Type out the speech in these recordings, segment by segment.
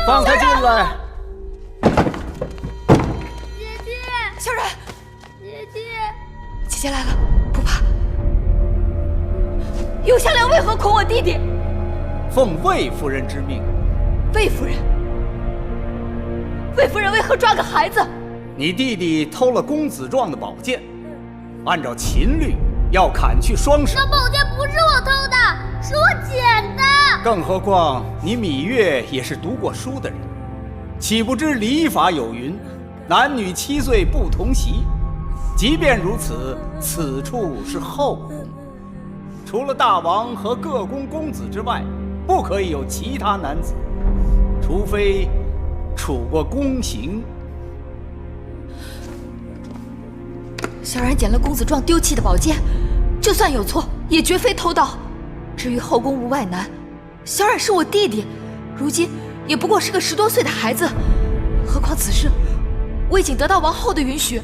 放他进来。姐姐，小冉，姐姐，姐姐来了，不怕。永香莲为何恐我弟弟？奉魏夫人之命。魏夫人，魏夫人为何抓个孩子？你弟弟偷了公子壮的宝剑，按照秦律要砍去双手。那宝剑不是我偷的，是我捡的。更何况你芈月也是读过书的人，岂不知礼法有云，男女7岁不同席。即便如此，此处是后宫，除了大王和各宫公子之外，不可以有其他男子，除非处过宫刑。小冉捡了公子壮丢弃的宝剑，就算有错，也绝非偷盗。至于后宫无外男，小冉是我弟弟，如今也不过是个10多岁的孩子。何况此事，我已经得到王后的允许。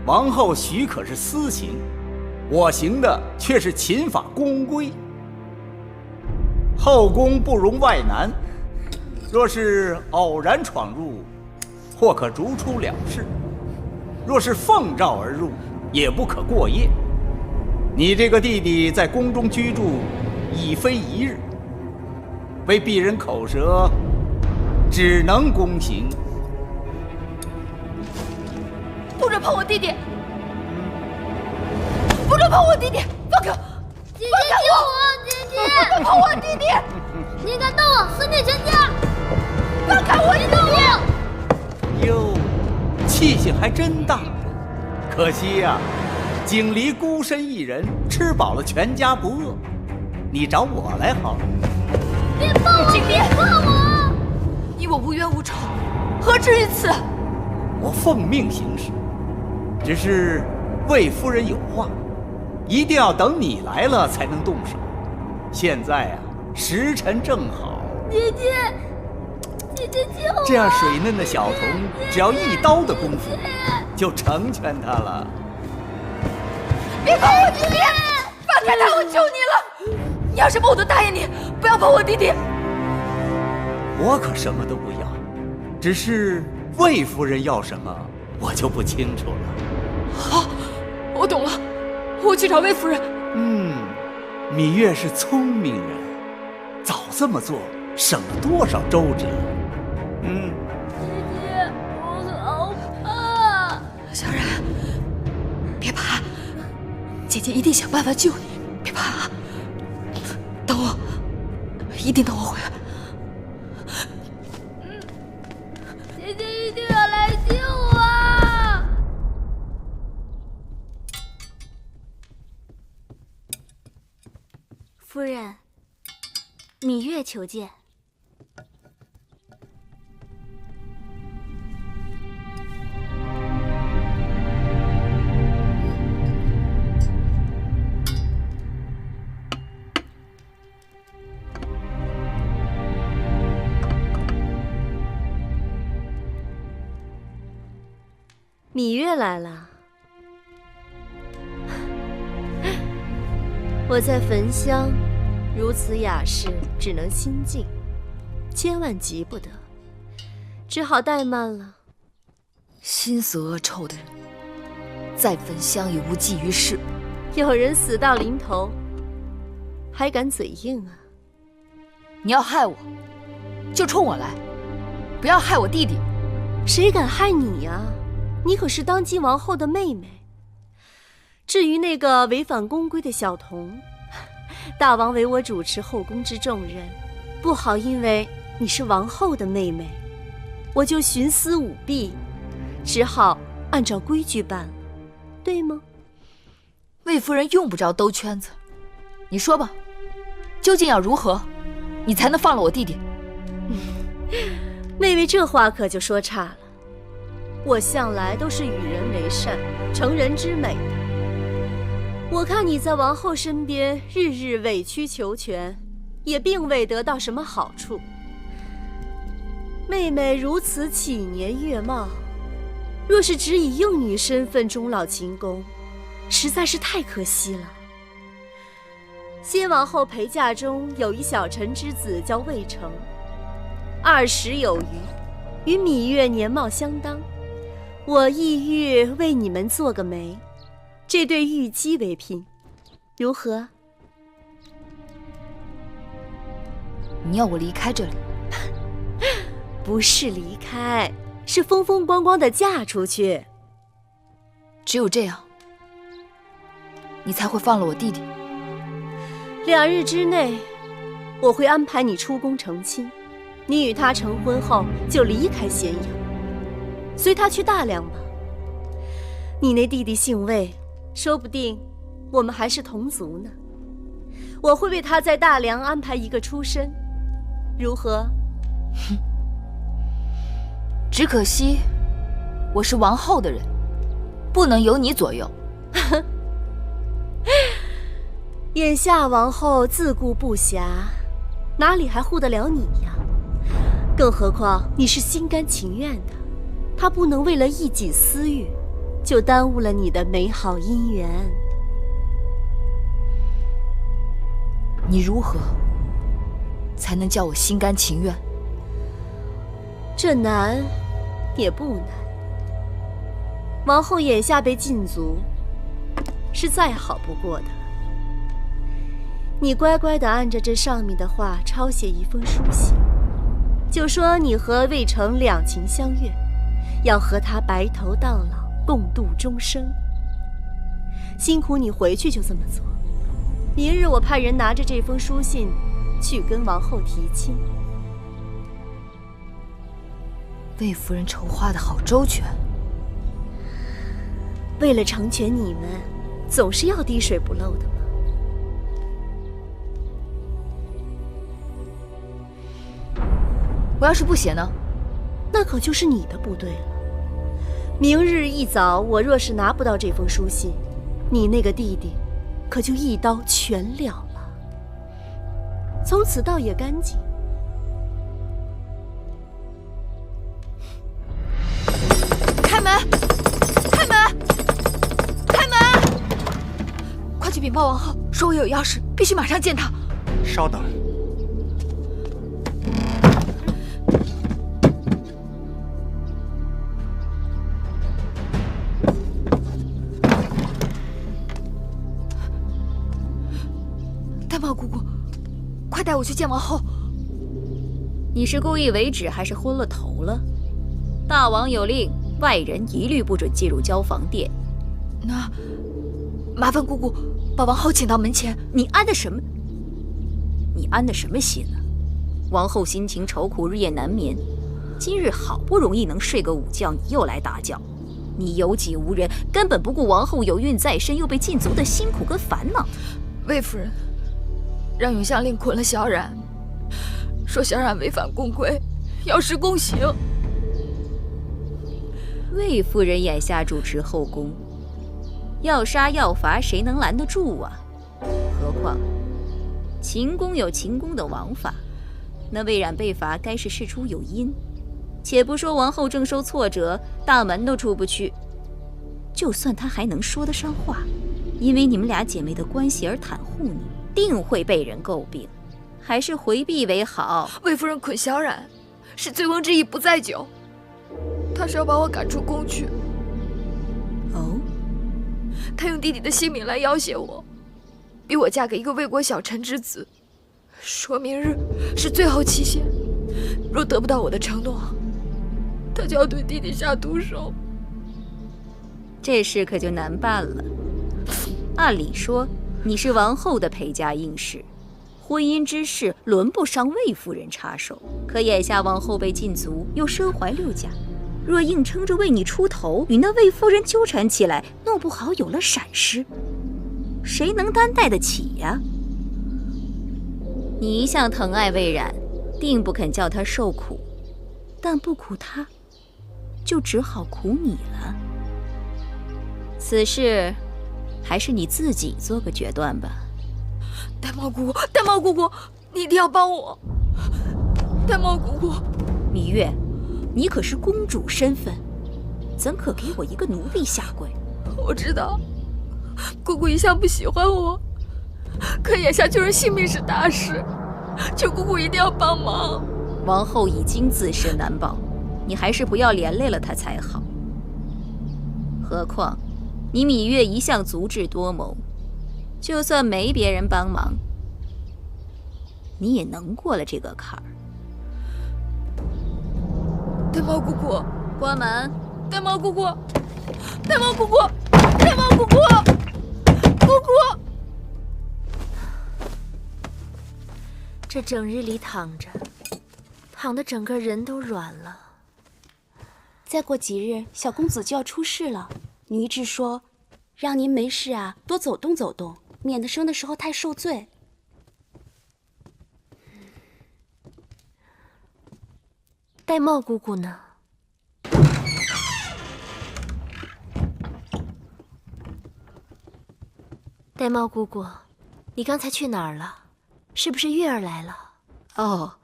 王后许可是私情，我行的却是秦法宫规。后宫不容外男，若是偶然闯入，或可逐出了事；若是奉诏而入，也不可过夜。你这个弟弟在宫中居住已非一日，为避人口舌，只能宫刑。不准碰我弟弟！不准碰我弟弟！放开！姐姐救我！姐姐，不准碰我弟弟！你敢动我，死你全家！放开我！你动我！哟，气性还真大。可惜呀，景离孤身一人，吃饱了全家不饿。你找我来好了。别碰我！别碰我！你我无冤无仇，何至于此？我奉命行事，只是魏夫人有话，一定要等你来了才能动手。现在啊，时辰正好。姐姐，姐姐救我！这样水嫩的小童，只要1刀的功夫，就成全他了。别碰我弟弟！放开他！我求你了！你要什么我都答应你，不要碰我弟弟。我可什么都不要，只是魏夫人要什么，我就不清楚了。好，我懂了，我去找魏夫人。芈月是聪明人，早这么做，省了多少周折。姐姐，我好怕。小冉，别怕，姐姐一定想办法救你，别怕啊！等我，一定等我回来。姐姐一定要来救我！夫人，芈月求见。芈月来了。我在焚香，如此雅事，只能心静，千万急不得，只好怠慢了。心思恶臭的人，再焚香也无济于事。有人死到临头，还敢嘴硬啊？你要害我，就冲我来，不要害我弟弟。谁敢害你呀？你可是当今王后的妹妹。至于那个违反宫规的小童，大王委我主持后宫之重任，不好因为你是王后的妹妹，我就徇私舞弊，只好按照规矩办了，对吗？魏夫人用不着兜圈子，你说吧，究竟要如何，你才能放了我弟弟？妹妹这话可就说差了。我向来都是与人为善，成人之美的。我看你在王后身边日日委曲求全，也并未得到什么好处。妹妹如此启年月貌，若是只以幼女身份终老秦宫，实在是太可惜了。先王后陪嫁中有一小臣之子叫魏成， 20有余，与芈月年貌相当。我意欲为你们做个媒，这对玉姬为聘，如何？你要我离开这里？不是离开，是风风光光的嫁出去。只有这样，你才会放了我弟弟。2日之内，我会安排你出宫成亲。你与他成婚后，就离开咸阳，随他去大梁吧。你那弟弟姓魏，说不定我们还是同族呢。我会为他在大梁安排一个出身，如何？只可惜，我是王后的人，不能由你左右。眼下王后自顾不暇，哪里还护得了你呀？更何况你是心甘情愿的，她不能为了一己私欲，就耽误了你的美好姻缘。你如何才能叫我心甘情愿？这难也不难。王后眼下被禁足，是再好不过的了。你乖乖地按着这上面的话抄写一封书信，就说你和魏成两情相悦，要和他白头到老，共度终生。辛苦你回去就这么做。明日我派人拿着这封书信去跟王后提亲。魏夫人筹划得好周全。为了成全你们，总是要滴水不漏的嘛。我要是不写呢？那可就是你的不对了。明日一早，我若是拿不到这封书信，你那个弟弟可就一刀全了了，从此倒也干净。开门！开门！开门！快去禀报王后，说我有要事，必须马上见她。稍等。丹茂姑姑，快带我去见王后。你是故意为止，还是昏了头了？大王有令，外人一律不准进入交房殿。那麻烦姑姑把王后请到门前。你安的什么？你安的什么心啊？王后心情愁苦，日夜难眠。今日好不容易能睡个午觉，你又来打搅。你有己无人，根本不顾王后有孕在身，又被禁足的辛苦跟烦恼。魏夫人让永香令捆了小冉，说小冉违反宫规，要施宫刑。魏夫人眼下主持后宫，要杀要罚，谁能拦得住啊？何况秦宫有秦宫的王法，那魏冉被罚该是事出有因。且不说王后正受挫折，大门都出不去，就算她还能说得上话，因为你们俩姐妹的关系而袒护你，定会被人诟病，还是回避为好。魏夫人捆小冉，是醉翁之意不在酒，她是要把我赶出宫去。哦，她用弟弟的性命来要挟我，逼我嫁给一个魏国小臣之子，说明日是最后期限，若得不到我的承诺，她就要对弟弟下毒手。这事可就难办了。按理说，你是王后的陪嫁应试，婚姻之事轮不上魏夫人插手。可眼下王后被禁足，又身怀6甲，若硬撑着为你出头，与那魏夫人纠缠起来，弄不好有了闪失，谁能担待得起呀？你一向疼爱魏冉，定不肯叫她受苦，但不苦她，就只好苦你了。此事还是你自己做个决断吧。丹茂姑姑，丹茂姑姑，你一定要帮我。丹茂姑姑，芈月，你可是公主身份，怎可给我一个奴婢下跪？我知道，姑姑一向不喜欢我，可眼下救人性命是大事，求姑姑一定要帮忙。王后已经自身难保，你还是不要连累了她才好。何况，你芈月一向足智多谋，就算没别人帮忙，你也能过了这个坎儿。呆猫姑姑，关门！呆猫姑姑，呆猫姑姑，呆猫姑姑，姑姑。这整日里躺着，躺得整个人都软了。再过几日，小公子就要出世了。女医治说，让您没事啊，多走动走动，免得生的时候太受罪。玳瑁姑姑呢？玳瑁姑姑，你刚才去哪儿了？是不是月儿来了？哦，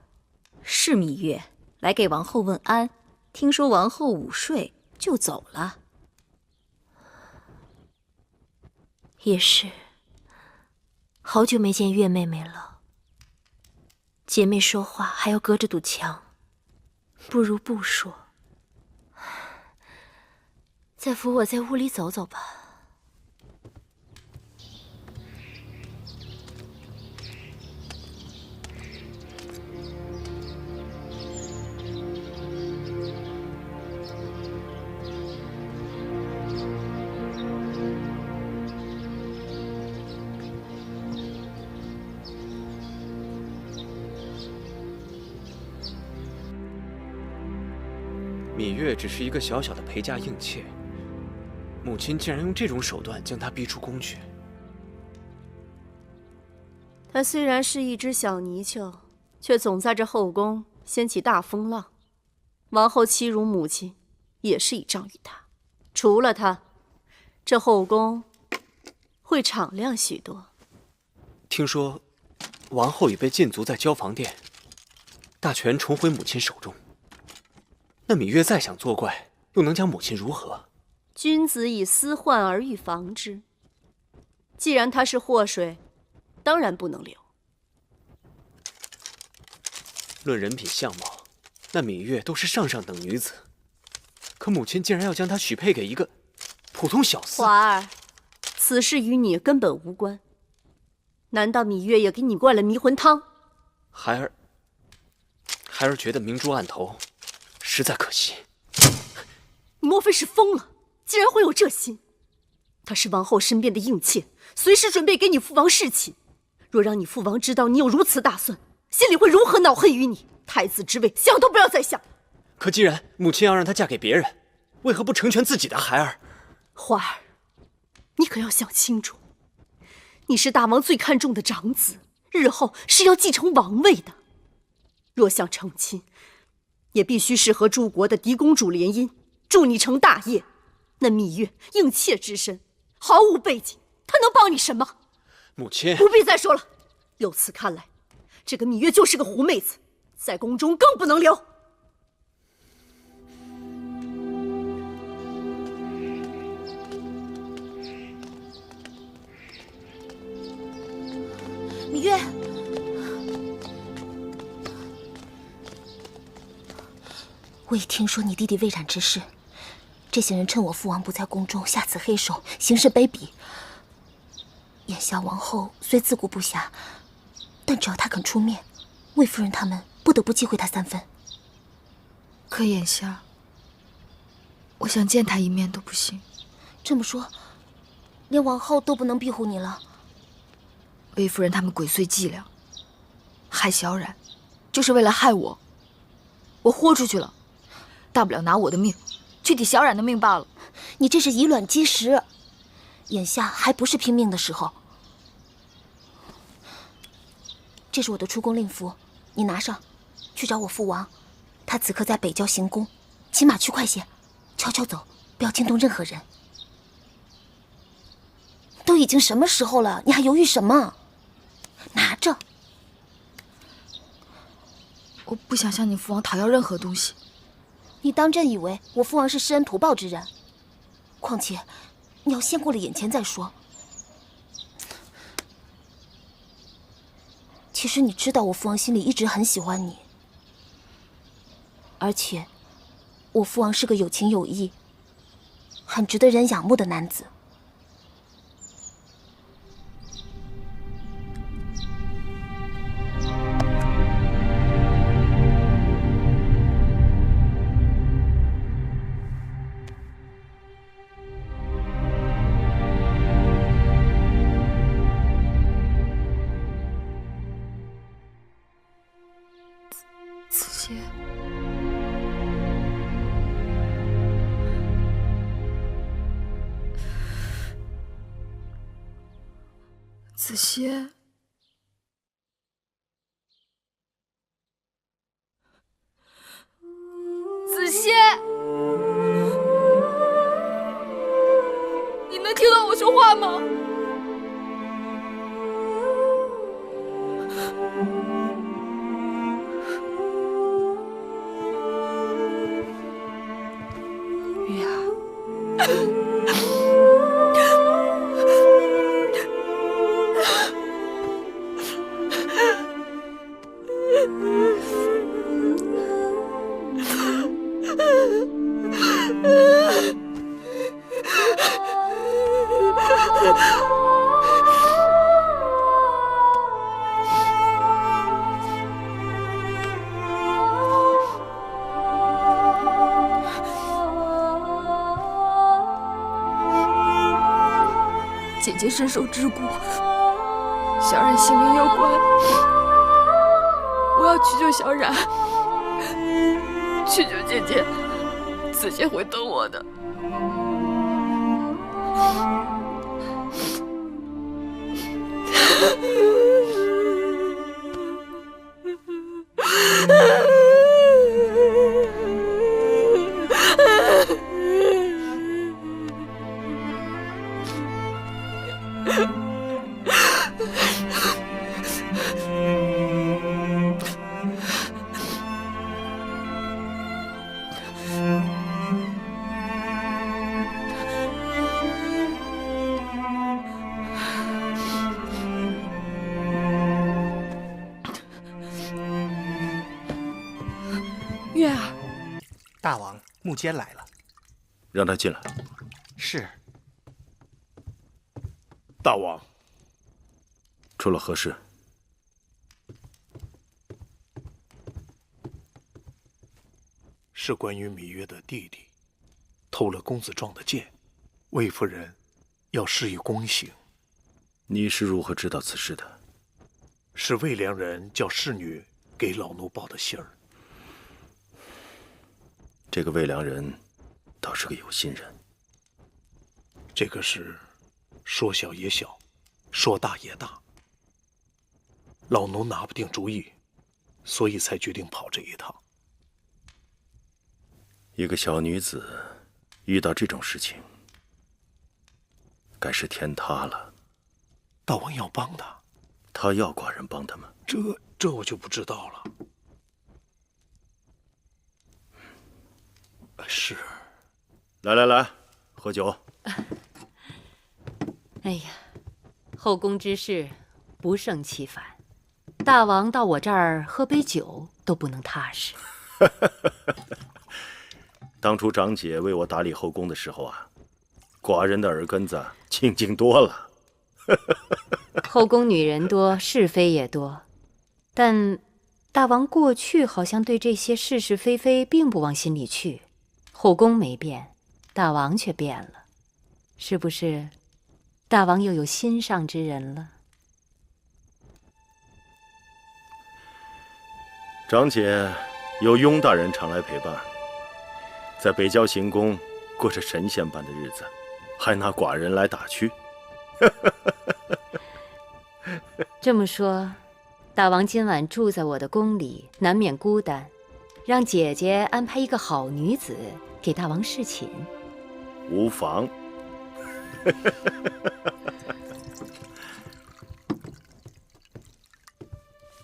是芈月来给王后问安，听说王后午睡就走了。也是，好久没见月妹妹了。姐妹说话还要隔着堵墙，不如不说。再扶我在屋里走走吧。芈月只是一个小小的陪嫁应妾，母亲竟然用这种手段将她逼出宫去。她虽然是一只小泥鳅，却总在这后宫掀起大风浪。王后欺辱母亲，也是倚仗于她。除了她，这后宫会敞亮许多。听说，王后已被禁足在交房殿，大权重回母亲手中。那芈月再想作怪，又能将母亲如何？君子以私患而预防之。既然她是祸水，当然不能留。论人品相貌，那芈月都是上等女子，可母亲竟然要将她许配给一个普通小厮。华儿，此事与你根本无关。难道芈月也给你灌了迷魂汤？孩儿觉得明珠暗投，实在可惜。你莫非是疯了？竟然会有这心！她是王后身边的应妾，随时准备给你父王侍寝。若让你父王知道你有如此打算，心里会如何恼恨于你？太子之位，想都不要再想。可既然母亲要让她嫁给别人，为何不成全自己的孩儿？花儿，你可要想清楚，你是大王最看重的长子，日后是要继承王位的。若想成亲，也必须是和诸国的嫡公主联姻，助你成大业。那芈月应妾之身，毫无背景，她能帮你什么？母亲，不必再说了。由此看来，这个芈月就是个狐妹子，在宫中更不能留。芈月，我也听说你弟弟魏冉之事，这些人趁我父王不在宫中下此黑手，行事卑鄙。眼下王后虽自顾不暇，但只要她肯出面，魏夫人他们不得不忌讳她3分。可眼下，我想见她一面都不行。这么说，连王后都不能庇护你了？魏夫人他们鬼祟伎俩，害小冉，就是为了害我。我豁出去了，大不了拿我的命去抵小冉的命罢了。你这是以卵击石，眼下还不是拼命的时候。这是我的出宫令符，你拿上，去找我父王。他此刻在北郊行宫，骑马去快些，悄悄走，不要惊动任何人。都已经什么时候了，你还犹豫什么？拿着。我不想向你父王讨要任何东西。你当真以为我父王是施恩图报之人？况且，你要先过了眼前再说。其实你知道，我父王心里一直很喜欢你。而且，我父王是个有情有义、很值得人仰慕的男子。子歇，子歇，子歇，你能听到我说话吗？月儿。姐姐身受桎梏，小冉性命攸关，我要去救小冉，去救姐姐，子歇会等我的。月儿，大王，木坚来了，让他进来。是。大王，出了何事？是关于芈月的弟弟偷了公子壮的剑，魏夫人要施以宫刑。你是如何知道此事的？是魏良人叫侍女给老奴报的信儿。这个魏良人倒是个有心人。这个事说小也小，说大也大，老奴拿不定主意，所以才决定跑这一趟。一个小女子遇到这种事情，该是天塌了。大王要帮他，他要寡人帮他吗？这我就不知道了。是。来，喝酒。哎呀，后宫之事不胜其烦，大王到我这儿喝杯酒都不能踏实。当初长姐为我打理后宫的时候啊，寡人的耳根子清净多了。后宫女人多，是非也多，但大王过去好像对这些是是非非并不往心里去。后宫没变，大王却变了，是不是？大王又有心上之人了？长姐有雍大人常来陪伴，在北郊行宫过着神仙般的日子，还拿寡人来打趣。这么说，大王今晚住在我的宫里，难免孤单，让姐姐安排一个好女子给大王侍寝。无妨。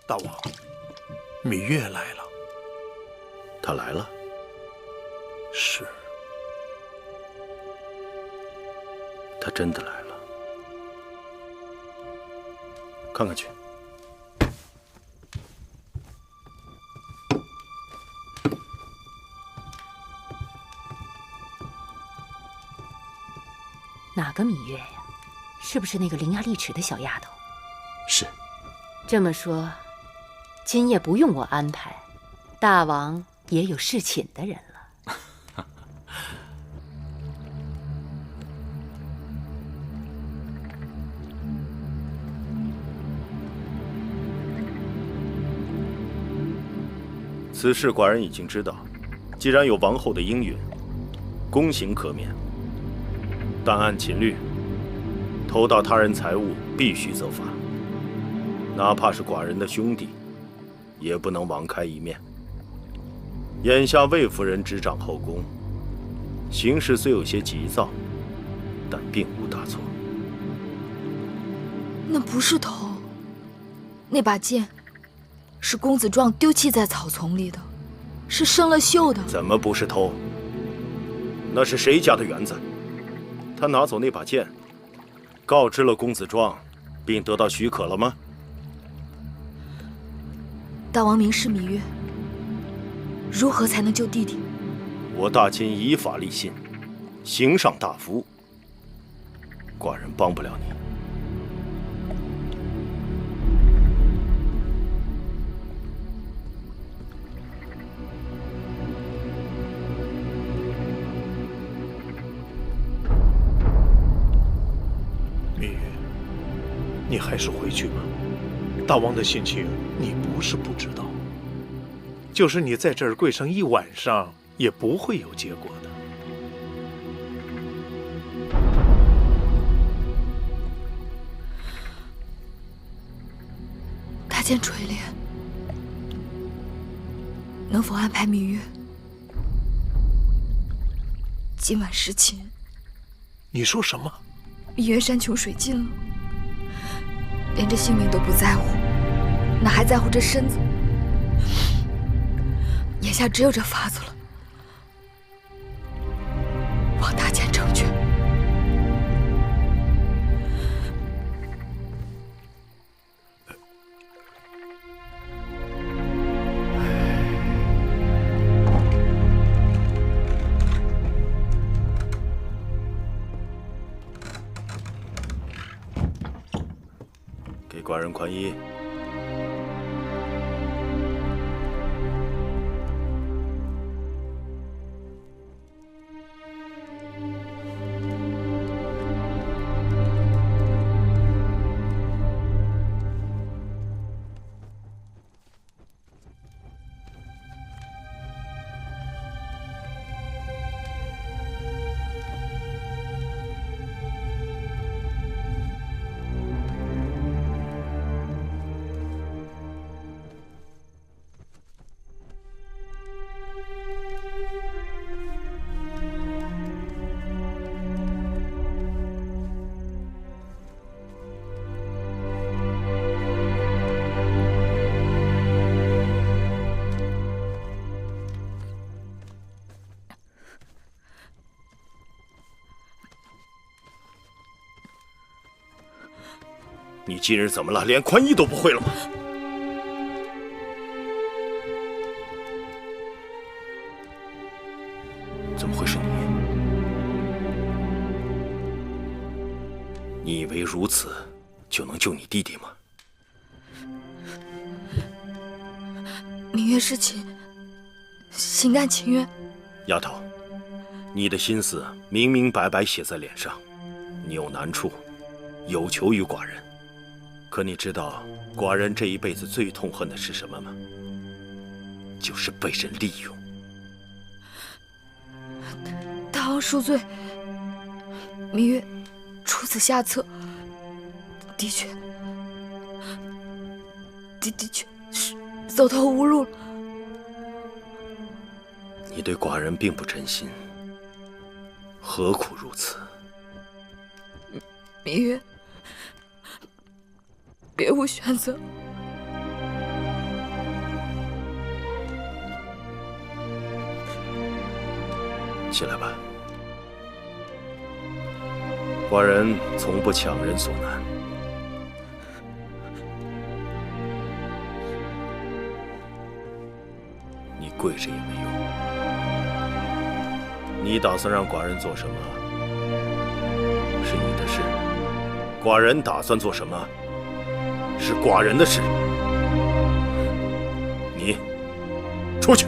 大王，芈月来了。她来了？是。她真的来了。看看去。哪个芈月呀？是不是那个伶牙俐齿的小丫头？是。这么说，今夜不用我安排，大王也有侍寝的人了。此事寡人已经知道，既然有王后的应允，宫刑可免，但按秦律，偷盗他人财物必须责罚，哪怕是寡人的兄弟，也不能网开一面。眼下魏夫人执掌后宫，行事虽有些急躁，但并无大错。那不是偷，那把剑是公子壮丢弃在草丛里的，是生了锈的。怎么不是偷？那是谁家的园子？他拿走那把剑，告知了公子壮，并得到许可了吗？大王明示芈月，如何才能救弟弟？我大秦以法立信，刑上大夫，寡人帮不了你。芈月，你还是回去吧。大王的心情你不是不知道，就是你在这儿跪上一晚上，也不会有结果的。大剑垂怜，能否安排芈月今晚侍寝？你说什么？芈月山穷水尽了，连这性命都不在乎，哪还在乎这身子？眼下只有这法子了，望大剑成全。给寡人宽衣。你今日怎么了？连宽衣都不会了吗？怎么会是你？你以为如此就能救你弟弟吗？芈月侍寝，心甘情愿。丫头，你的心思明明白白写在脸上，你有难处，有求于寡人。可你知道寡人这一辈子最痛恨的是什么吗？就是被人利用。大王恕罪，芈月出此下策，的确是走投无路了。你对寡人并不真心，何苦如此？芈月，别无选择。起来吧，寡人从不强人所难。你跪着也没用。你打算让寡人做什么？是寡人打算做什么，是寡人的事。你出去。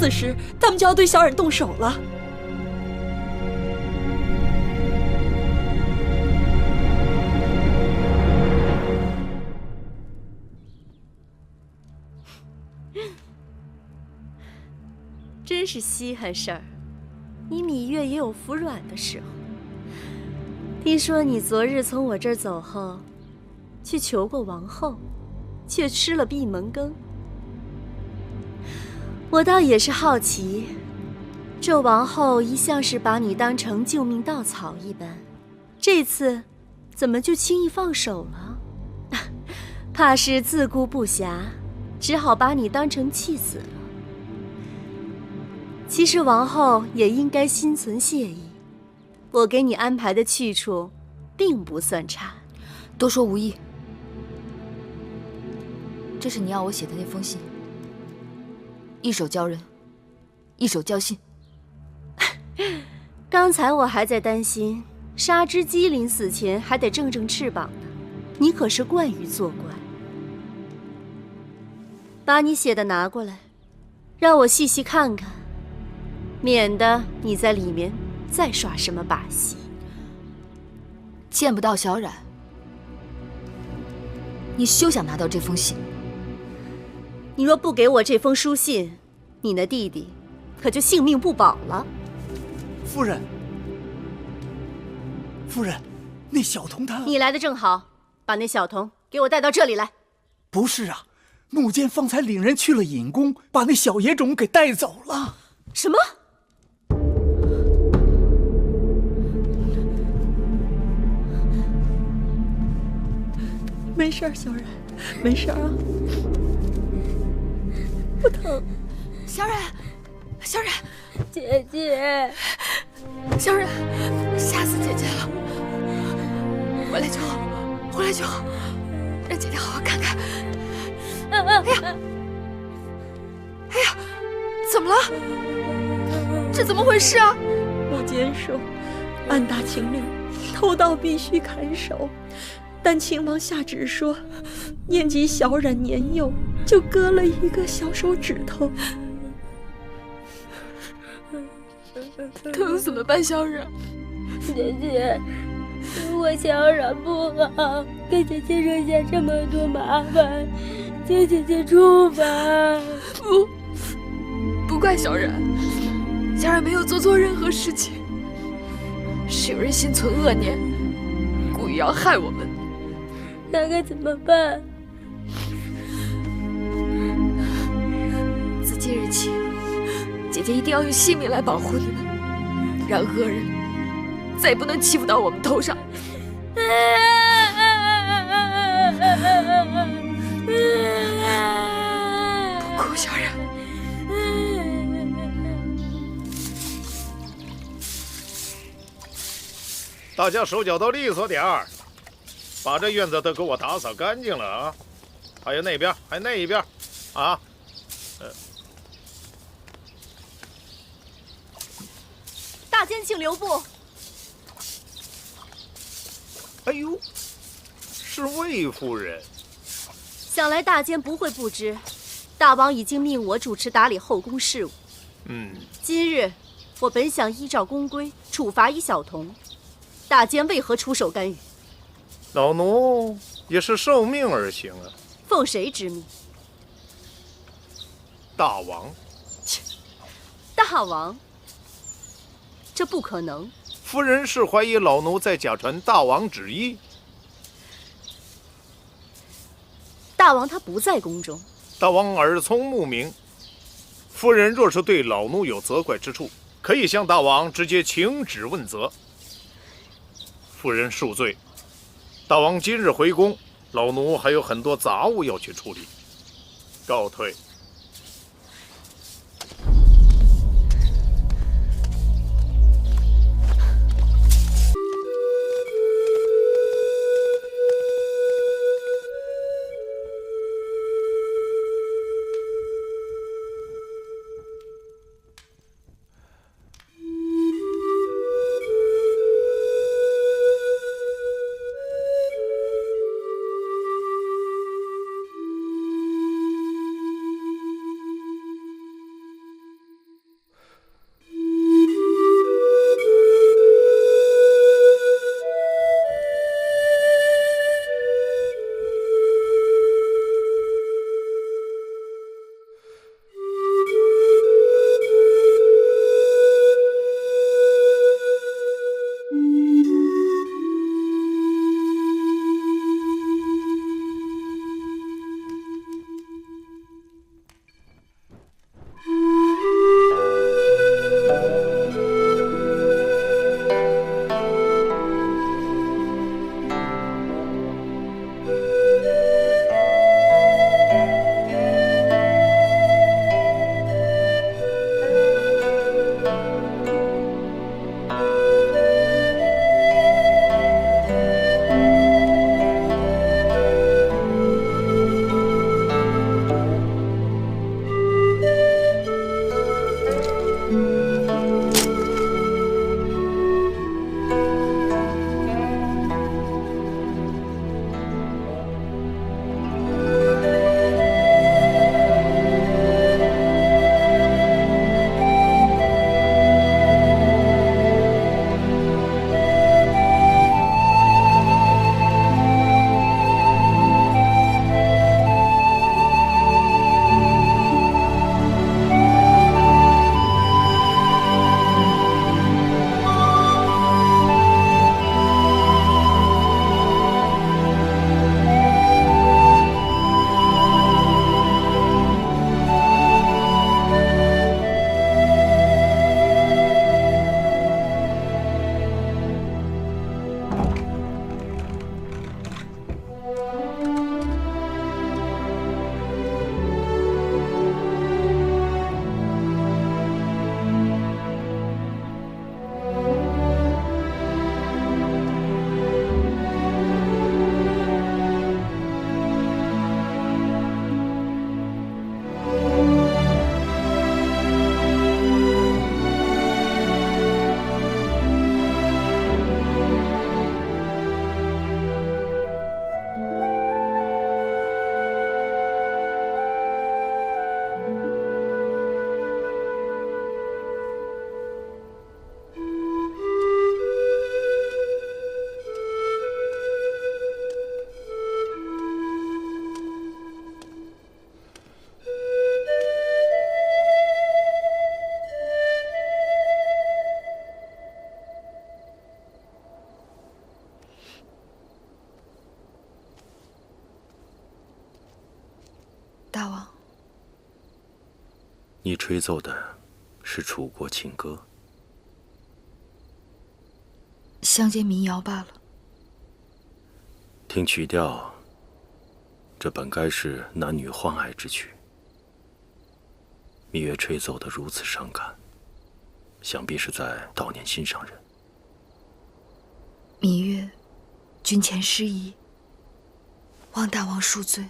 4时，他们就要对小冉动手了。真是稀罕事儿，你芈月也有服软的时候。听说你昨日从我这儿走后，去求过王后，却吃了闭门羹。我倒也是好奇，这王后一向是把你当成救命稻草一般，这次怎么就轻易放手了？怕是自顾不暇，只好把你当成弃子了。其实王后也应该心存谢意，我给你安排的去处，并不算差。多说无益。这是你要我写的那封信。一手教人，一手教信。刚才我还在担心，杀只鸡临死前还得正正翅膀呢，你可是惯于作怪。把你写的拿过来，让我细细看看，免得你在里面再耍什么把戏。见不到小冉，你休想拿到这封信。你若不给我这封书信，你那弟弟可就性命不保了。夫人，夫人，那小童他……你来的正好，把那小童给我带到这里来。不是啊，木间方才领人去了隐宫，把那小野种给带走了。什么？没事儿，小冉，没事儿啊。不疼，小冉，小冉，姐姐，小冉，吓死姐姐了！回来就好，回来就好，让姐姐好好看看。哎呀，哎呀，怎么了？这怎么回事啊？木间说，按大秦律，偷盗必须砍手，但秦王下旨说，念及小冉年幼，就割了一个小手指头。疼死了吧，小冉！姐姐，我小冉不好，给姐姐惹下这么多麻烦，请姐姐处罚。不怪小冉，小冉没有做错任何事情，是有人心存恶念，故意要害我们。那该怎么办？自今日起，姐姐一定要用性命来保护你们，让恶人再也不能欺负到我们头上。不哭，小冉。大家手脚都利索点儿，把这院子都给我打扫干净了啊！还有那边，还有那一边，啊！大监请留步。哎呦，是魏夫人。想来大监不会不知，大王已经命我主持打理后宫事务。今日我本想依照宫规处罚一小童，大监为何出手干预？老奴也是受命而行啊。奉谁之命？大王。切，大王，这不可能。夫人是怀疑老奴在假传大王旨意。大王他不在宫中。大王耳聪目明，夫人若是对老奴有责怪之处，可以向大王直接请旨问责。夫人恕罪。大王今日回宫，老奴还有很多杂物要去处理，告退。大王，你吹奏的是楚国情歌，乡间民谣罢了。听曲调，这本该是男女欢爱之曲。芈月吹奏得如此伤感，想必是在悼念心上人。芈月，君前失仪，望大王恕罪。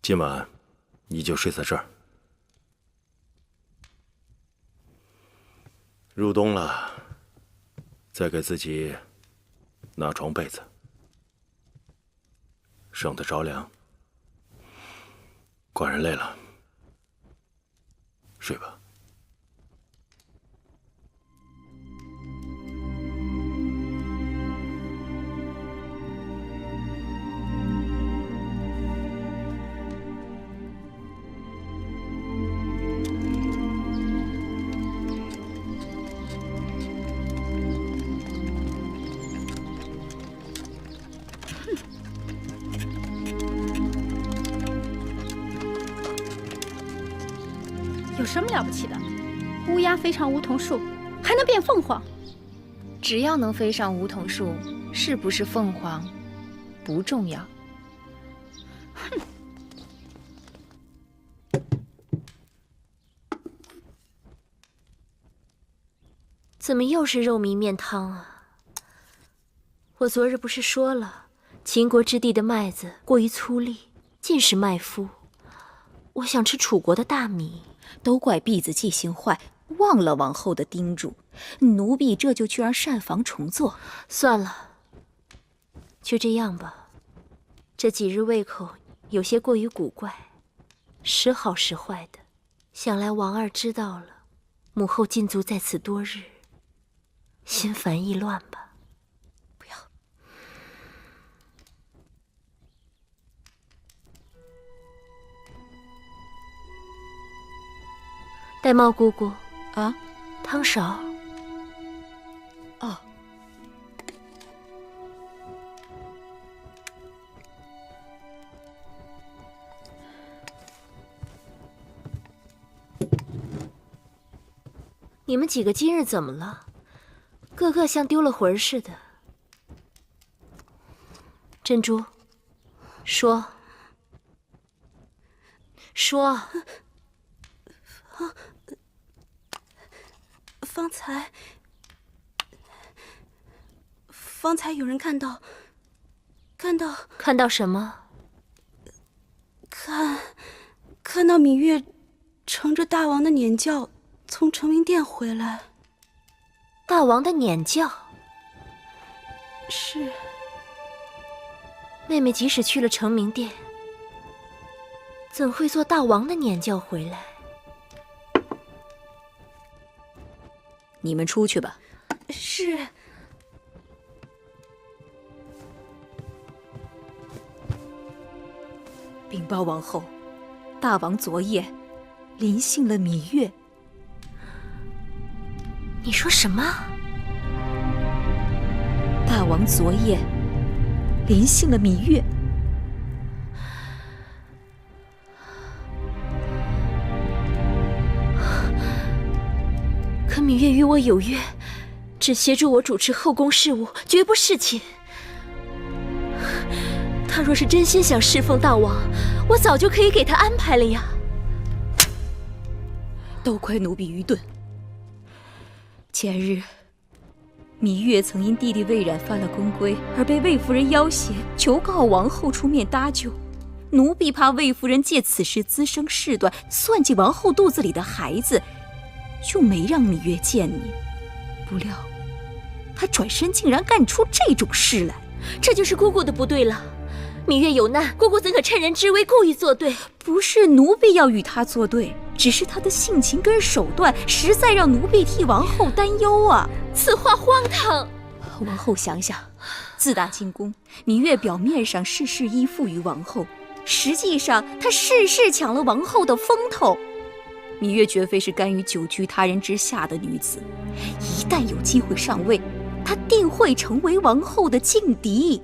今晚你就睡在这儿。入冬了，再给自己拿床被子，省得着凉。寡人累了，睡吧。有什么了不起的？乌鸦飞上梧桐树，还能变凤凰。只要能飞上梧桐树，是不是凤凰不重要。哼！怎么又是肉糜面汤啊？我昨日不是说了，秦国之地的麦子过于粗粝，尽是麦麸。我想吃楚国的大米。都怪婢子记性坏，忘了王后的叮嘱，奴婢这就去让膳房重做。算了，就这样吧。这几日胃口有些过于古怪，时好时坏的。想来王二知道了，母后禁足在此多日，心烦意乱吧。玳瑁姑姑啊，汤勺。哦，你们几个今日怎么了？个个像丢了魂似的。珍珠，说，说。方才有人看到什么？看到芈月乘着大王的辇轿从成明殿回来。大王的辇轿？是。妹妹即使去了成明殿，怎会坐大王的辇轿回来？你们出去吧。是。禀报王后，大王昨夜临幸了芈月。你说什么？大王昨夜临幸了芈月。可芈月与我有约，只协助我主持后宫事务，绝不侍寝。他若是真心想侍奉大王，我早就可以给他安排了呀。都怪奴婢愚钝。前日，芈月曾因弟弟魏冉犯了宫规，而被魏夫人要挟，求告王后出面搭救。奴婢怕魏夫人借此事滋生事端，算计王后肚子里的孩子，就没让芈月见你。不料，她转身竟然干出这种事来，这就是姑姑的不对了。芈月有难，姑姑怎可趁人之危故意作对？不是奴婢要与她作对，只是她的性情跟手段实在让奴婢替王后担忧啊！此话荒唐。王后想想，自打进宫，芈月表面上事事依附于王后，实际上她事事抢了王后的风头。芈月绝非是甘于久居他人之下的女子，一旦有机会上位，她定会成为王后的劲敌。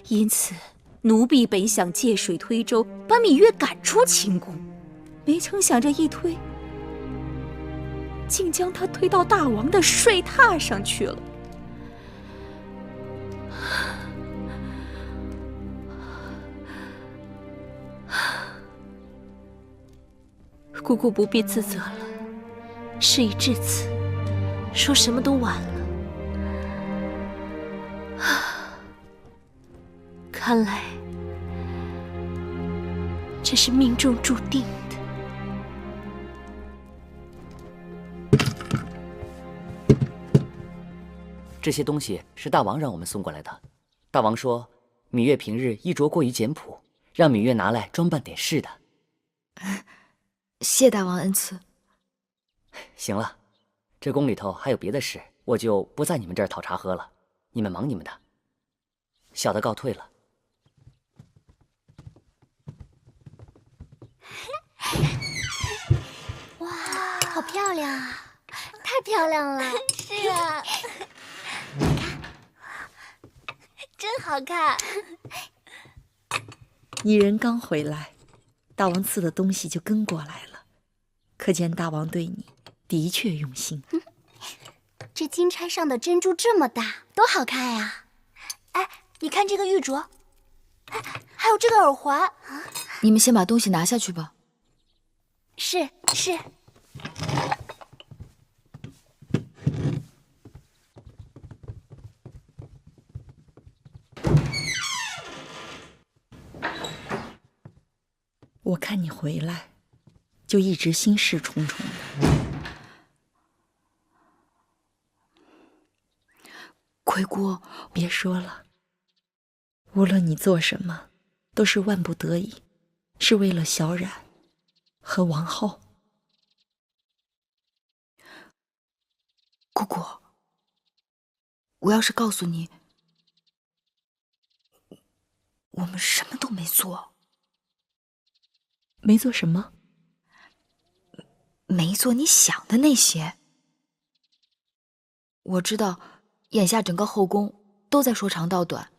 因此，奴婢本想借水推舟，把芈月赶出秦宫，没成想这一推，竟将她推到大王的睡榻上去了。姑姑不必自责了，事已至此，说什么都晚了。看来这是命中注定的。这些东西是大王让我们送过来的。大王说，芈月平日衣着过于简朴，让芈月拿来装扮点事的。谢大王恩赐。行了，这宫里头还有别的事，我就不在你们这儿讨茶喝了。你们忙你们的，小的告退了。哇，好漂亮啊！太漂亮了。是啊。真好看。女人刚回来，大王赐的东西就跟过来了，可见大王对你的确用心。这金钗上的珍珠这么大，多好看呀！哎，你看这个玉镯，哎，还有这个耳环。你们先把东西拿下去吧。是。我看你回来，就一直心事重重的。奎姑，别说了，无论你做什么，都是万不得已，是为了小冉和王后。姑姑，我要是告诉你，我们什么都没做。没做什么？没做你想的那些。我知道，眼下整个后宫都在说长道短。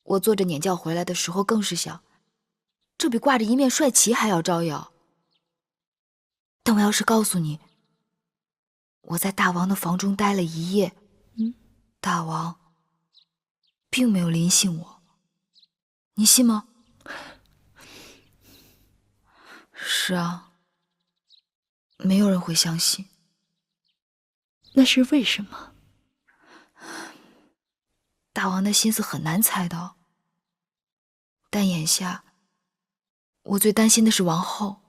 我坐着辇轿回来的时候，更是想，这比挂着一面帅旗还要招摇。但我要是告诉你，我在大王的房中待了一夜，大王并没有临幸我，你信吗？是啊，没有人会相信。那是为什么？大王的心思很难猜到，但眼下我最担心的是王后，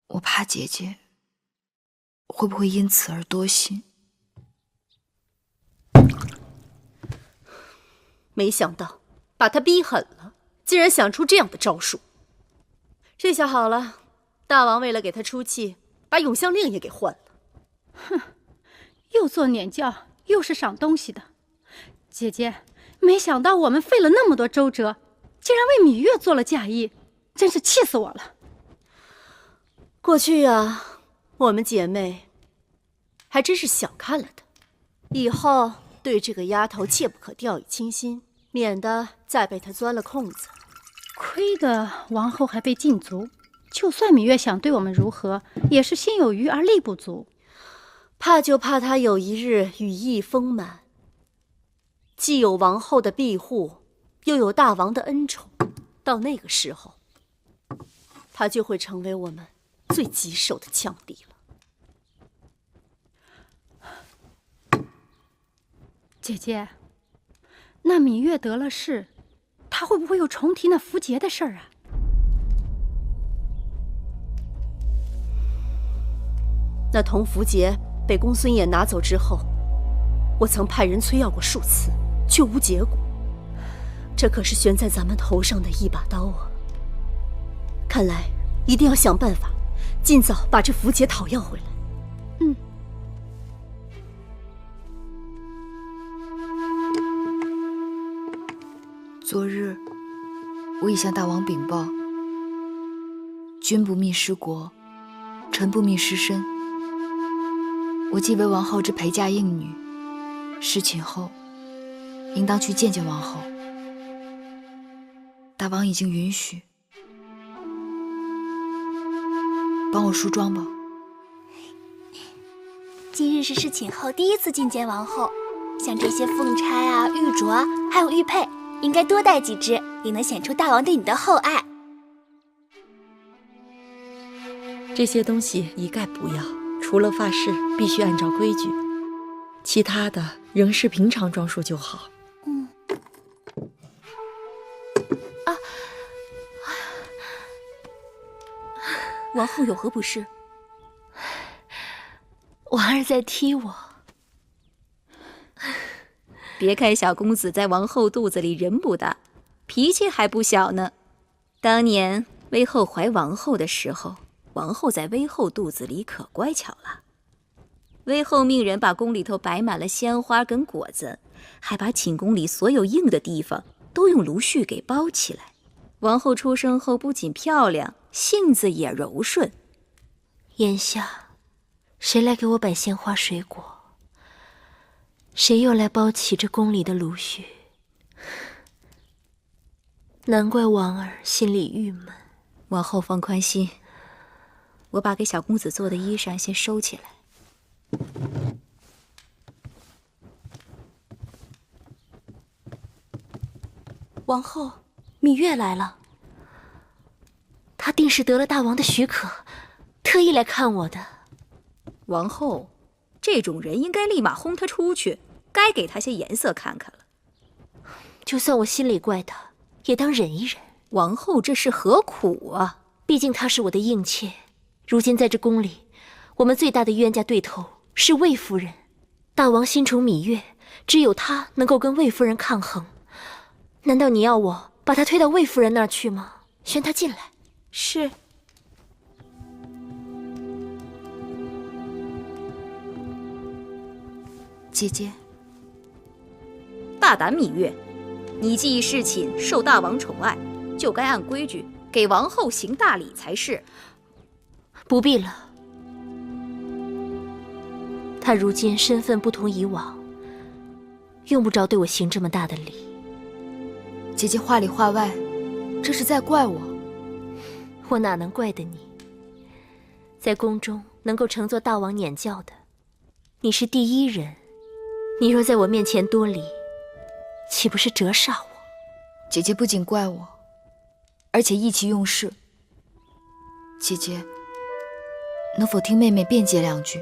我怕姐姐会不会因此而多心。没想到把他逼狠了，竟然想出这样的招数。这下好了，大王为了给他出气，把永香令也给换了。哼，又做辇轿，又是赏东西的。姐姐，没想到我们费了那么多周折，竟然为芈月做了嫁衣，真是气死我了。过去啊，我们姐妹还真是小看了她，以后对这个丫头切不可掉以轻心，免得再被她钻了空子。亏得王后还被禁足，就算芈月想对我们如何，也是心有余而力不足。怕就怕她有一日羽翼丰满，既有王后的庇护，又有大王的恩宠，到那个时候，她就会成为我们最棘手的强敌了。姐姐，那芈月得了势，她会不会又重提那符节的事儿啊？那铜符节被公孙衍拿走之后，我曾派人催要过数次，却无结果。这可是悬在咱们头上的一把刀啊！看来一定要想办法，尽早把这符节讨要回来。昨日我已向大王禀报，君不密失国，臣不密失身。我既为王后之陪嫁应女，侍寝后应当去见见王后。大王已经允许，帮我梳妆吧。今日是侍寝后第一次觐见王后，像这些凤钗啊、玉镯啊，还有玉佩，应该多带几只，也能显出大王对你的厚爱。这些东西一概不要，除了发饰必须按照规矩，其他的仍是平常装束就好。王后有何不适？王儿在踢我。别看小公子在王后肚子里人不大，脾气还不小呢。当年威后怀王后的时候，王后在威后肚子里可乖巧了。威后命人把宫里头摆满了鲜花跟果子，还把寝宫里所有硬的地方都用芦絮给包起来。王后出生后不仅漂亮，性子也柔顺。眼下，谁来给我摆鲜花水果？谁又来包起这宫里的芦絮？难怪王儿心里郁闷。王后放宽心，我把给小公子做的衣裳先收起来。王后，芈月来了。她定是得了大王的许可，特意来看我的。王后，这种人应该立马轰他出去，该给他些颜色看看了。就算我心里怪他，也当忍一忍。王后这是何苦啊？毕竟她是我的应妾，如今在这宫里，我们最大的冤家对头是魏夫人。大王心宠芈月，只有她能够跟魏夫人抗衡。难道你要我把她推到魏夫人那儿去吗？宣她进来。是。姐姐，大胆芈月，你既已侍寝，受大王宠爱，就该按规矩给王后行大礼才是。不必了，她如今身份不同以往，用不着对我行这么大的礼。姐姐话里话外，这是在怪我。我哪能怪得你？在宫中能够承做大王撵教的，你是第一人。你若在我面前多礼，岂不是折煞我？姐姐不仅怪我，而且意气用事。姐姐，能否听妹妹辩解两句？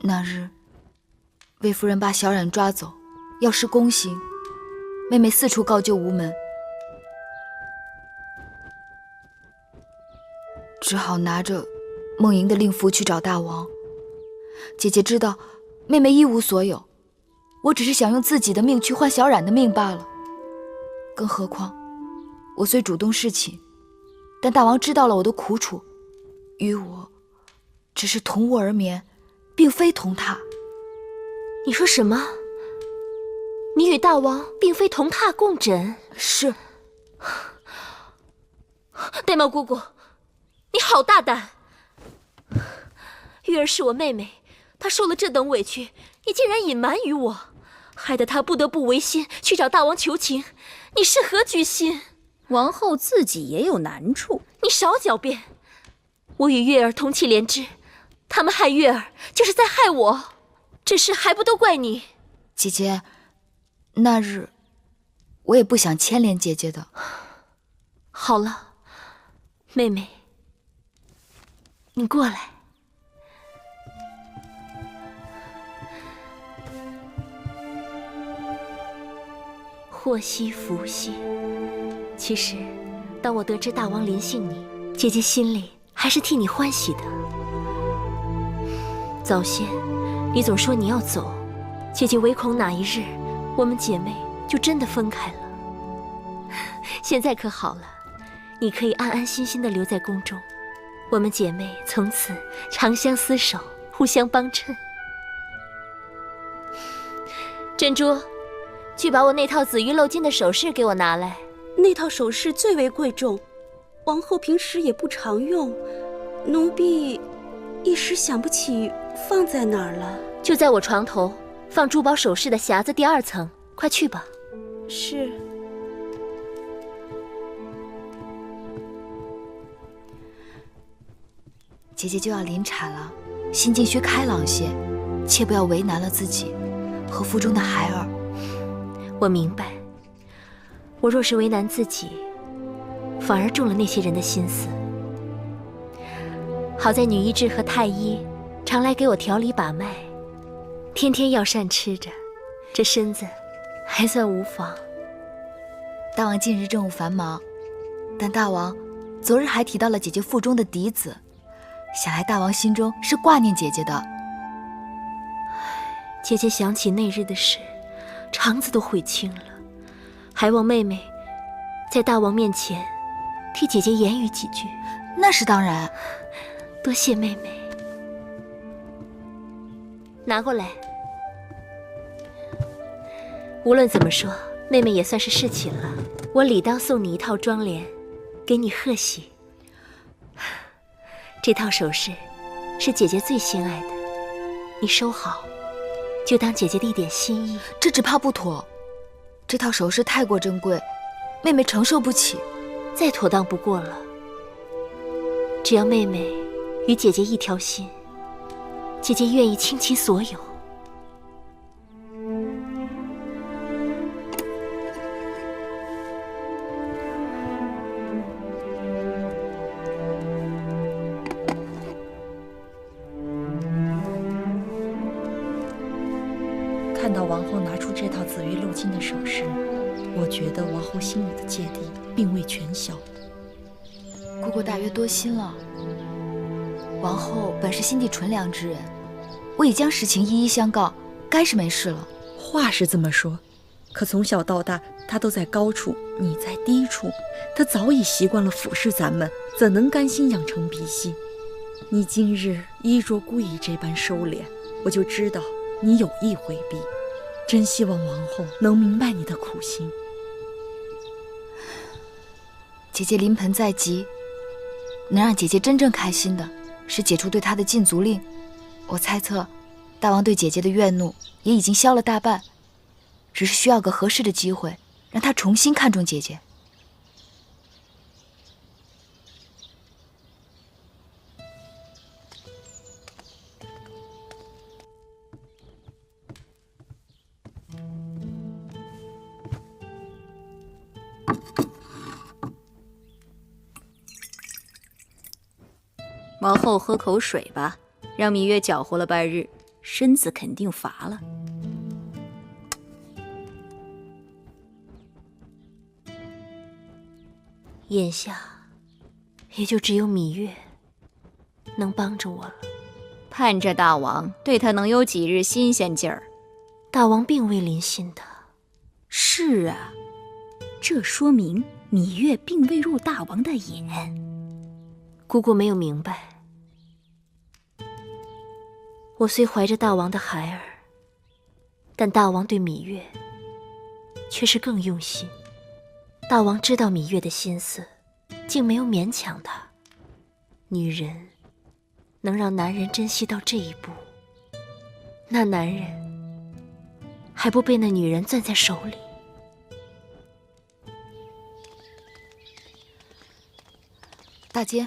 那日，魏夫人把小冉抓走，要施宫刑，妹妹四处告救无门，只好拿着梦莹的令符去找大王。姐姐知道妹妹一无所有，我只是想用自己的命去换小冉的命罢了。更何况我虽主动侍寝，但大王知道了我的苦楚，与我只是同卧而眠，并非同榻。你说什么？你与大王并非同榻共枕？是。玳瑁姑姑，你好大胆！月儿是我妹妹，她受了这等委屈，你竟然隐瞒于我，害得她不得不违心去找大王求情，你是何居心？王后自己也有难处，你少狡辩！我与月儿同气连枝，他们害月儿就是在害我，这事还不都怪你？姐姐，那日我也不想牵连姐姐的。好了，妹妹，你过来。祸兮福兮。其实，当我得知大王临幸你，姐姐心里还是替你欢喜的。早先，你总说你要走，姐姐唯恐哪一日，我们姐妹就真的分开了。现在可好了，你可以安安心心的留在宫中，我们姐妹从此长相厮守，互相帮衬。珍珠，去把我那套紫玉镂金的首饰给我拿来。那套首饰最为贵重，王后平时也不常用，奴婢一时想不起放在哪儿了。就在我床头放珠宝首饰的匣子第2层，快去吧。是。姐姐就要临产了，心境需开朗些，切不要为难了自己和腹中的孩儿。我明白，我若是为难自己，反而中了那些人的心思。好在女医治和太医常来给我调理把脉，天天药膳吃着，这身子还算无妨。大王近日政务繁忙，但大王昨日还提到了姐姐腹中的嫡子，想来大王心中是挂念姐姐的。姐姐想起那日的事，肠子都悔青了，还望妹妹在大王面前替姐姐言语几句。那是当然，多谢妹妹。拿过来。无论怎么说，妹妹也算是侍寝了，我理当送你一套妆奁，给你贺喜。这套首饰是姐姐最心爱的，你收好，就当姐姐的一点心意。这只怕不妥，这套首饰太过珍贵，妹妹承受不起。再妥当不过了。只要妹妹与姐姐一条心，姐姐愿意倾其所有。看到王后拿出这套紫玉镂金的首饰，我觉得王后心里的芥蒂并未全消。姑姑大约多心了。王后本是心地纯良之人，我已将实情一一相告，该是没事了。话是这么说，可从小到大，她都在高处，你在低处，她早已习惯了俯视咱们，怎能甘心养成鼻息？你今日衣着故意这般收敛，我就知道你有意回避。真希望王后能明白你的苦心。姐姐临盆在即，能让姐姐真正开心的是解除对她的禁足令。我猜测大王对姐姐的怨怒也已经消了大半，只是需要个合适的机会让她重新看重姐姐。王后喝口水吧，让芈月搅和了半日，身子肯定乏了。眼下也就只有芈月能帮着我了。盼着大王对她能有几日新鲜劲儿。大王并未临幸的。是啊，这说明芈月并未入大王的眼。姑姑没有明白，我虽怀着大王的孩儿，但大王对芈月却是更用心。大王知道芈月的心思，竟没有勉强她。女人能让男人珍惜到这一步，那男人还不被那女人攥在手里。大监，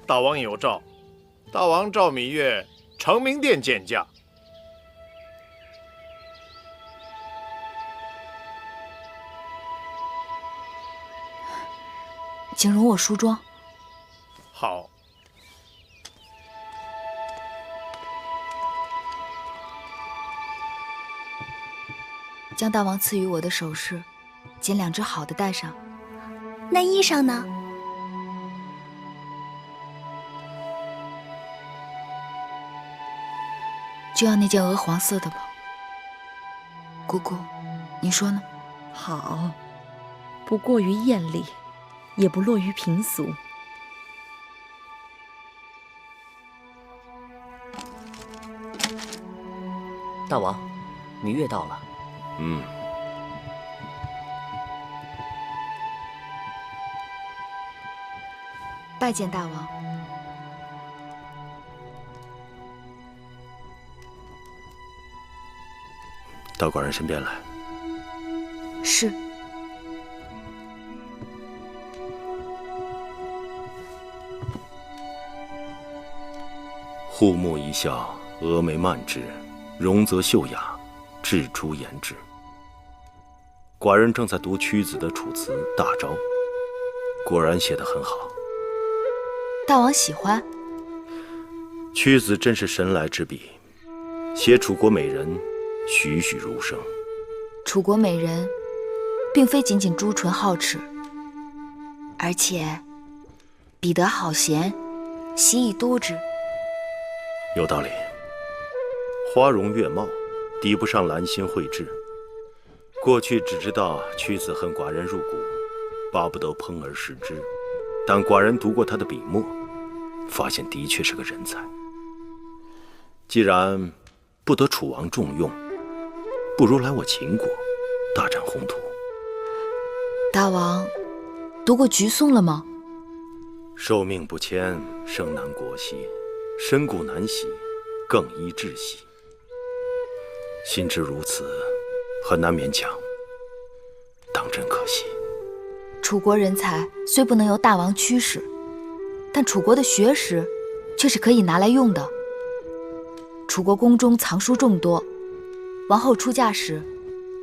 大王有诏，大王召芈月承明殿见驾。请容我梳妆。好。将大王赐予我的首饰，拣2只好的戴上。那衣裳呢？就要那件鹅黄色的吧。姑姑，你说呢？好，不过于艳丽，也不落于平俗。大王，芈月到了。拜见大王。到寡人身边来。是。护目一笑，峨眉曼质，容则秀雅，雉出言志。寡人正在读屈子的《楚辞·大招》，果然写得很好。大王喜欢？屈子真是神来之笔，写楚国美人栩栩如生。楚国美人并非仅仅朱唇皓齿，而且彼得好贤，习以督之。有道理。花容月貌，抵不上兰心蕙质。过去只知道屈子恨寡人入骨，巴不得烹而食之。但寡人读过他的笔墨，发现的确是个人才。既然不得楚王重用，不如来我秦国大展宏图。大王读过菊颂了吗？寿命不迁，生难国兮；身故难徙，更宜窒息。心知如此，很难勉强，当真可惜。楚国人才虽不能由大王驱使，但楚国的学识却是可以拿来用的。楚国宫中藏书众多，王后出嫁时，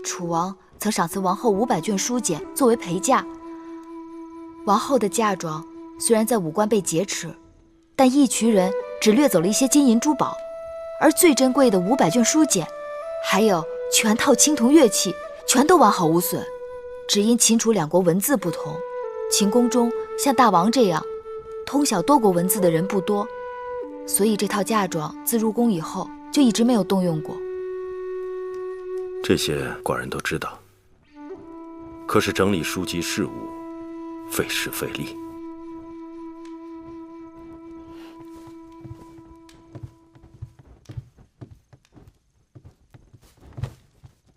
楚王曾赏赐王后500卷书简作为陪嫁。王后的嫁妆虽然在武关被劫持，但义渠人只掠走了一些金银珠宝，而最珍贵的500卷书简，还有全套青铜乐器，全都完好无损。只因秦楚两国文字不同，秦宫中像大王这样通晓多国文字的人不多，所以这套嫁妆自入宫以后就一直没有动用过。这些寡人都知道，可是整理书籍事务，费时费力。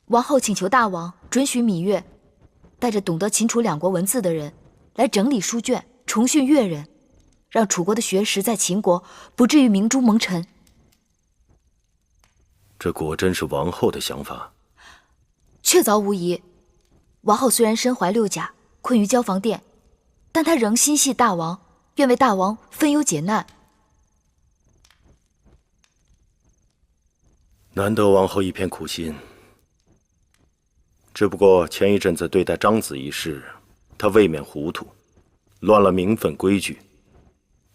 王后请求大王准许芈月带着懂得秦楚两国文字的人来整理书卷，重训越人，让楚国的学识在秦国不至于明珠蒙尘。这果真是王后的想法？确凿无疑。王后虽然身怀6甲，困于交房殿，但她仍心系大王，愿为大王分忧解难。难得王后一片苦心。只不过前一阵子对待张子一事，他未免糊涂，乱了名分规矩，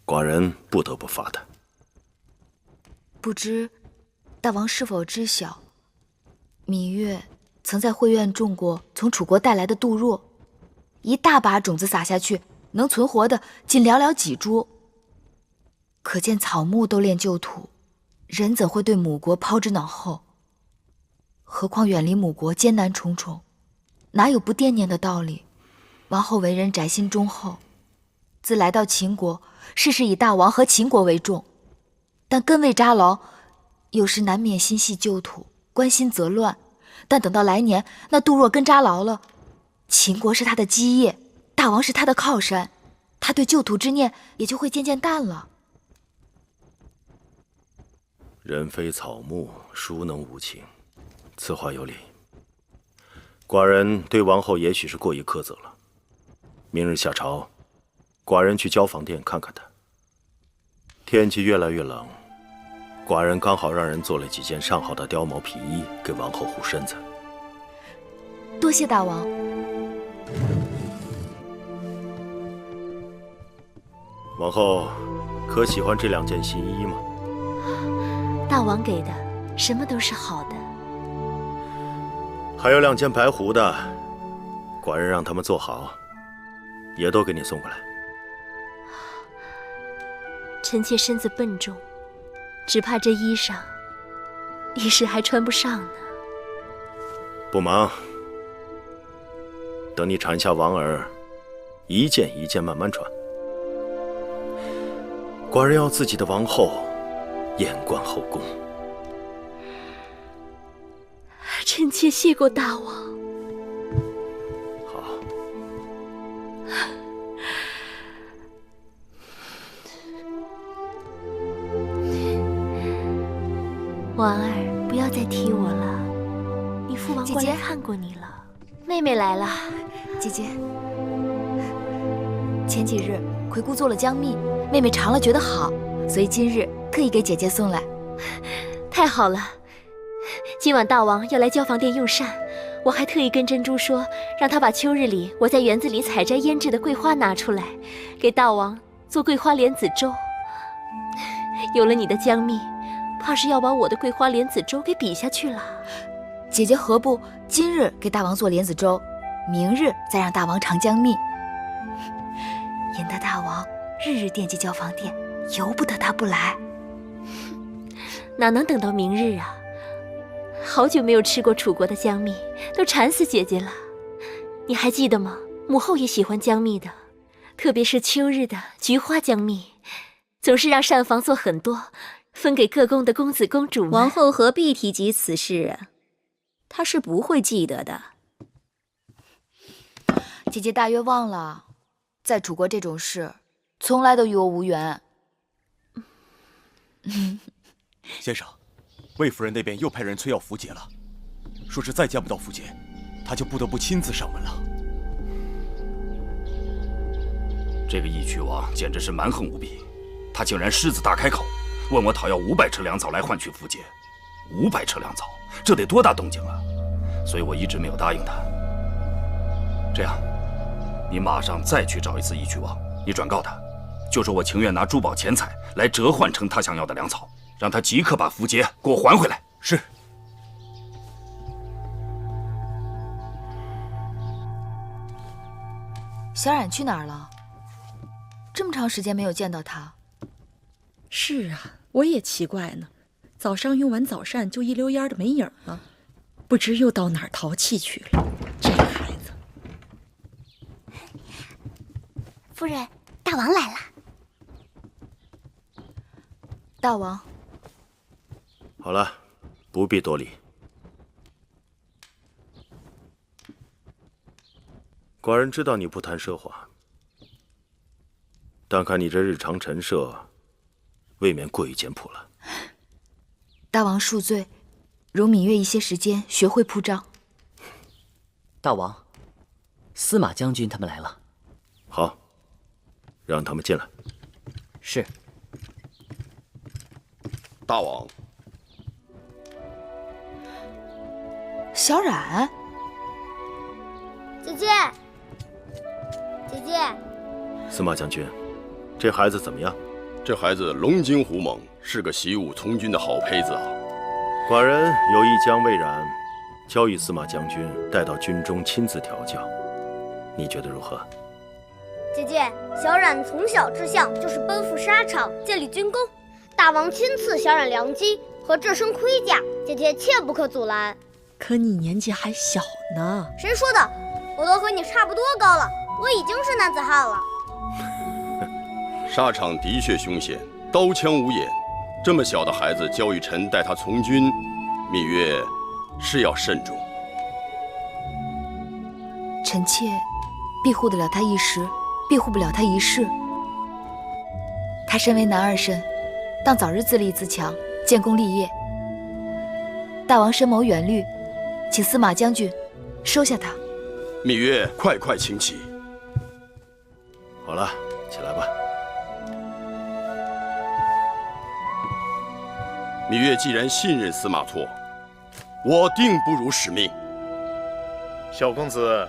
寡人不得不罚他。不知大王是否知晓，芈月曾在会院种过从楚国带来的杜若，一大把种子撒下去，能存活的仅寥寥几株。可见草木都恋旧土，人怎会对母国抛之脑后？何况远离母国艰难重重，哪有不惦念的道理？王后为人宅心忠厚，自来到秦国，事事以大王和秦国为重，但根未扎牢，有时难免心系旧土，关心则乱。但等到来年那杜若根扎牢了，秦国是他的基业，大王是他的靠山，他对旧土之念也就会渐渐淡了。人非草木，孰能无情？此话有理。寡人对王后也许是过于苛责了。明日下朝，寡人去交房殿看看她。天气越来越冷，寡人刚好让人做了几件上好的貂毛皮衣给王后护身子。多谢大王。王后可喜欢这2件新衣吗？大王给的，什么都是好的。还有2件白狐的，寡人让他们做好，也都给你送过来。臣妾身子笨重，只怕这衣裳一时还穿不上呢。不忙，等你产下王儿，一件一件慢慢穿。寡人要自己的王后眼观后宫。臣妾谢过大王。好。婉儿，不要再提我了，你父王过来看过你了。妹妹来了。姐姐，前几日葵姑做了姜蜜，妹妹尝了觉得好，所以今日特意给姐姐送来。太好了，今晚大王要来交房殿用膳，我还特意跟珍珠说，让她把秋日里我在园子里采摘腌制的桂花拿出来，给大王做桂花莲子粥。有了你的姜蜜，怕是要把我的桂花莲子粥给比下去了。姐姐何不今日给大王做莲子粥，明日再让大王尝姜蜜？引得大王日日惦记交房殿，由不得他不来。哪能等到明日啊？好久没有吃过楚国的姜蜜，都馋死姐姐了。你还记得吗？母后也喜欢姜蜜的，特别是秋日的菊花姜蜜，总是让膳房做很多，分给各宫的公子公主们。王后何必提及此事啊？她是不会记得的。姐姐大约忘了，在楚国这种事，从来都与我无缘。先生，魏夫人那边又派人催要符节了，说是再见不到符节，他就不得不亲自上门了。这个义渠王简直是蛮横无比，他竟然狮子大开口，问我讨要500车粮草来换取符节。500车粮草，这得多大动静啊！所以我一直没有答应他。这样，你马上再去找一次义渠王，你转告他，就说我情愿拿珠宝钱财来折换成他想要的粮草，让他即刻把符节给我还回来。是。小冉去哪儿了？这么长时间没有见到他。是啊，我也奇怪呢。早上用完早膳就一溜烟的没影了，不知又到哪儿淘气去了。这个孩子。夫人，大王来了。大王。好了，不必多礼。寡人知道你不谈奢华，但看你这日常陈设，未免过于简朴了。大王恕罪，容芈月一些时间学会铺张。大王，司马将军他们来了。好，让他们进来。是。大王。小冉。姐姐，姐姐。司马将军，这孩子怎么样？这孩子龙精虎猛，是个习武从军的好胚子啊。寡人有意将魏冉交与司马将军，带到军中亲自调教，你觉得如何？姐姐，小冉从小志向就是奔赴沙场，建立军功。大王亲赐小冉良机和这身盔甲，姐姐切不可阻拦。可你年纪还小呢。谁说的？我都和你差不多高了，我已经是男子汉了。沙场的确凶险，刀枪无眼。这么小的孩子交与臣带他从军，芈月是要慎重。臣妾庇护得了他一时，庇护不了他一世。他身为男儿身，当早日自立自强，建功立业。大王深谋远虑，请司马将军收下他。芈月，快请起。好了，起来吧。芈月既然信任司马错，我定不辱使命。小公子，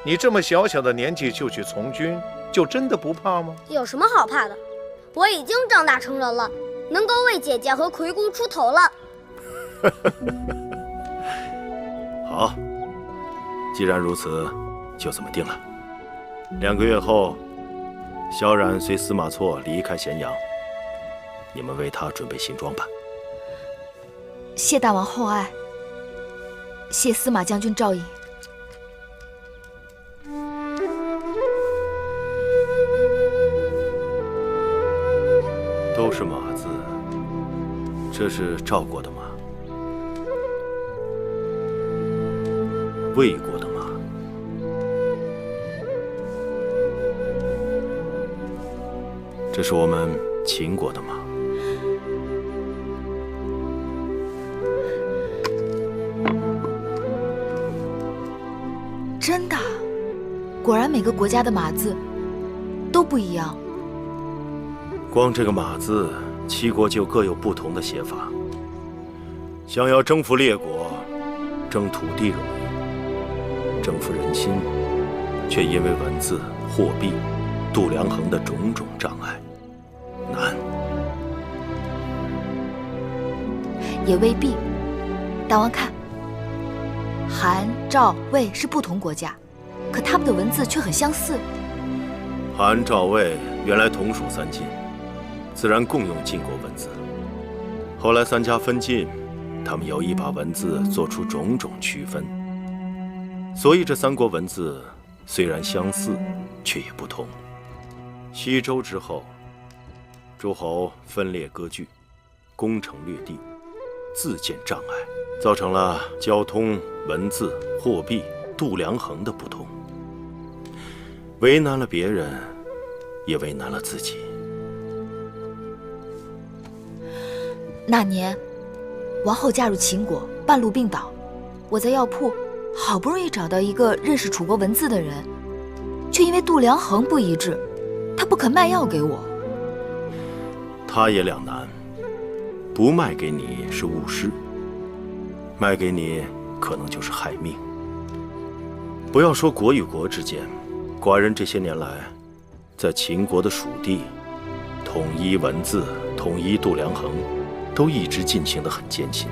你这么小小的年纪就去从军，就真的不怕吗？有什么好怕的？我已经长大成人了，能够为姐姐和魁姑出头了。好，既然如此，就这么定了。2个月后，萧冉随司马错离开咸阳，你们为他准备行装吧。谢大王厚爱，谢司马将军照应。都是马字，这是赵国的马，魏国的马，这是我们秦国的马。真的，果然每个国家的马字都不一样。光这个马字，7国就各有不同的写法。想要征服列国，争土地容易，征服人心，却因为文字、货币、度量衡的种种障碍，难。也未必。大王看，韩、赵、魏是不同国家，可他们的文字却很相似。韩、赵、魏原来同属三晋，自然共用晋国文字。后来三家分晋，他们有意把文字做出种种区分，所以这三国文字虽然相似，却也不同。西周之后，诸侯分裂割据，攻城略地，自建障碍，造成了交通、文字、货币、度量衡的不同，为难了别人，也为难了自己。那年，王后嫁入秦国，半路病倒，我在药铺好不容易找到一个认识楚国文字的人，却因为度量衡不一致，他不肯卖药给我。他也两难，不卖给你是误事，卖给你可能就是害命。不要说国与国之间，寡人这些年来，在秦国的属地，统一文字、统一度量衡，都一直进行得很艰辛。